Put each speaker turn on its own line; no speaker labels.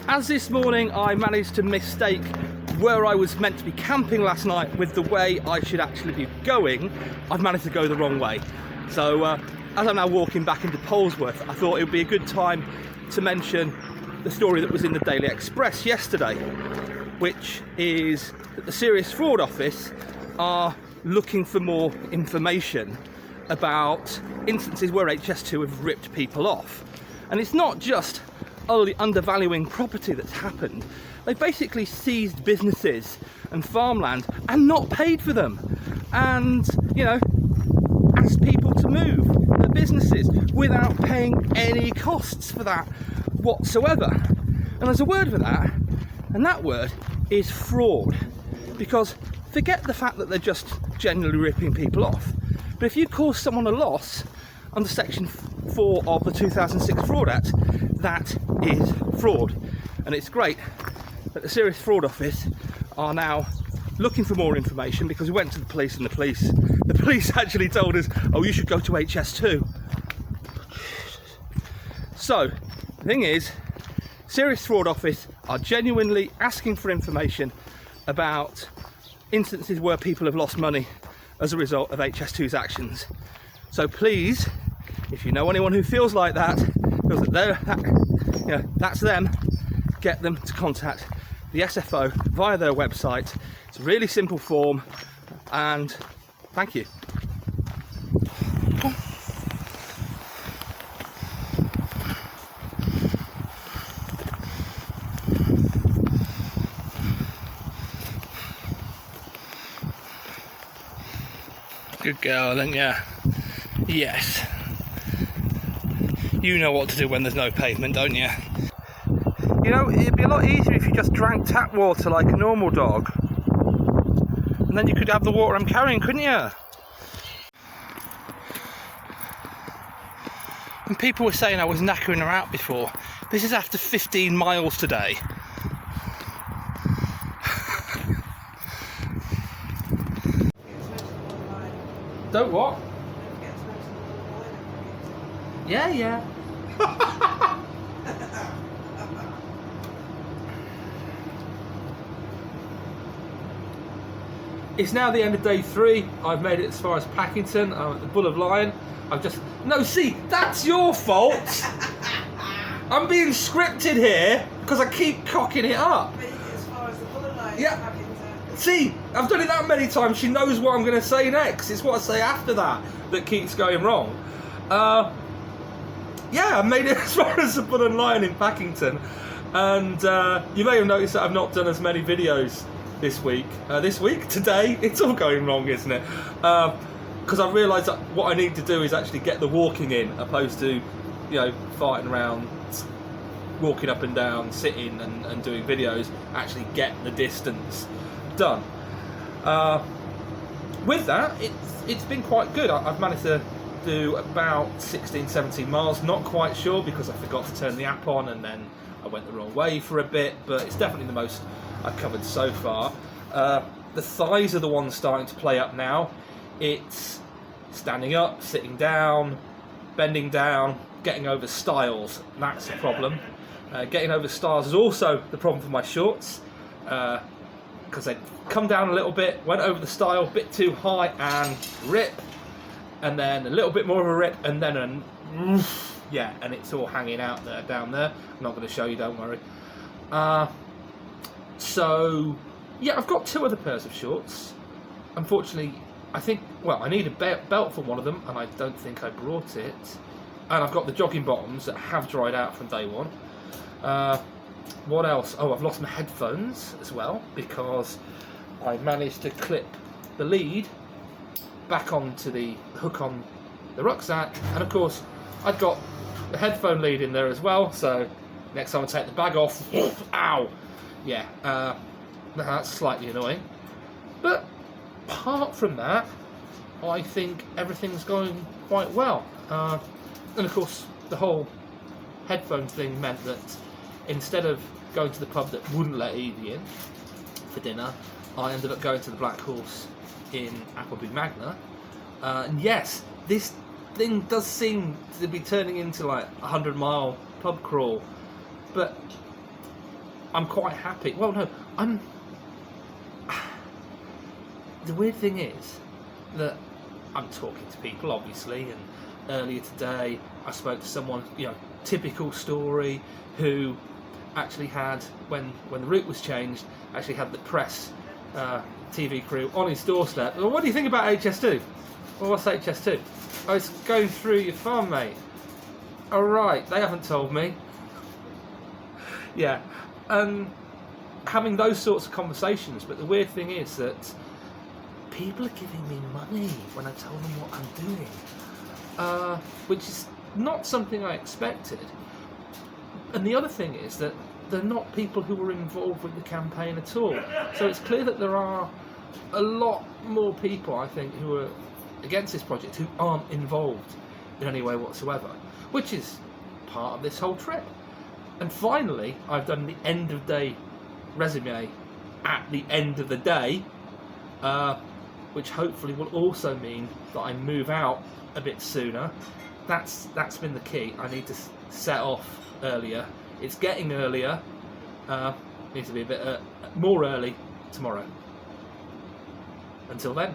As this morning I managed to mistake where I was meant to be camping last night with the way I should actually be going, I've managed to go the wrong way. So as I'm now walking back into Polesworth, I thought it would be a good time to mention the story that was in the Daily Express yesterday, which is that the Serious Fraud Office are looking for more information about instances where HS2 have ripped people off. And it's not just only undervaluing property that's happened. They basically seized businesses and farmland and not paid for them, and asked people to move their businesses without paying any costs for that whatsoever. And there's a word for that, and that word is fraud. Because forget the fact that they're just generally ripping people off, but if you cause someone a loss under Section 4 of the 2006 Fraud Act, that is fraud. And it's great that the Serious Fraud Office are now looking for more information, because we went to the police and the police actually told us, oh, you should go to HS2. So the thing is, Serious Fraud Office are genuinely asking for information about instances where people have lost money as a result of HS2's actions. So please, if you know anyone who feels like that, feels that that's them, get them to contact the SFO via their website. It's a really simple form, and thank you. Good girl, then, yeah. Yes. You know what to do when there's no pavement, don't you? You know, it'd be a lot easier if you just drank tap water like a normal dog. And then you could have the water I'm carrying, couldn't you? And people were saying I was knackering her out before. This is after 15 miles today. Don't what? Yeah. It's now the end of day 3. I've made it as far as Packington. I'm at the Bull of Lion. See, that's your fault. I'm being scripted here because I keep cocking it up.
As far as the Bull of Lion,
yeah.
Packington.
See, I've done it that many times, she knows what I'm going to say next. It's what I say after that keeps going wrong. Yeah, I made it as far as the Bull and Lion in Packington. And you may have noticed that I've not done as many videos this week. Today, it's all going wrong, isn't it? Because I've realised that what I need to do is actually get the walking in, opposed to, farting around, walking up and down, sitting and doing videos. Actually get the distance done. With that, it's been quite good. I've managed to do about 16-17 miles, not quite sure because I forgot to turn the app on and then I went the wrong way for a bit, but it's definitely the most I've covered so far. The thighs are the ones starting to play up now. It's standing up, sitting down, bending down, getting over stiles. That's the problem. Getting over stiles is also the problem for my shorts, because they come down a little bit, went over the stile, bit too high and rip, and then a little bit more of a rip, and then and it's all hanging out there, down there. I'm not going to show you, don't worry. So yeah, I've got 2 other pairs of shorts. Unfortunately, I need a belt for one of them, and I don't think I brought it. And I've got the jogging bottoms that have dried out from day 1. What else? Oh, I've lost my headphones as well, because I managed to clip the lead back onto the hook on the rucksack, and of course I've got the headphone lead in there as well, so next time I take the bag off, ow! Yeah, that's slightly annoying. But apart from that, I think everything's going quite well. And of course, the whole headphone thing meant that instead of going to the pub that wouldn't let Evie in for dinner, I ended up going to the Black Horse in Appleby Magna. And yes, this thing does seem to be turning into like a 100-mile pub crawl, but
I'm quite happy. Well, no, I'm. The weird thing is that I'm talking to people, obviously, and earlier today I spoke to someone, typical story, who actually had, when the route was changed, actually had the press TV crew on his doorstep. Well, what do you think about HS2? Well, what's HS2? Oh, it's going through your farm, mate. Oh, right, they haven't told me. Yeah, having those sorts of conversations, but the weird thing is that people are giving me money when I tell them what I'm doing, which is not something I expected. And the other thing is that they're not people who were involved with the campaign at all. So it's clear that there are a lot more people, I think, who are against this project who aren't involved in any way whatsoever, which is part of this whole trip. And finally, I've done the end of day resume at the end of the day, which hopefully will also mean that I move out a bit sooner. That's been the key. I need to set off earlier. It's getting earlier. Needs to be a bit more early tomorrow. Until then.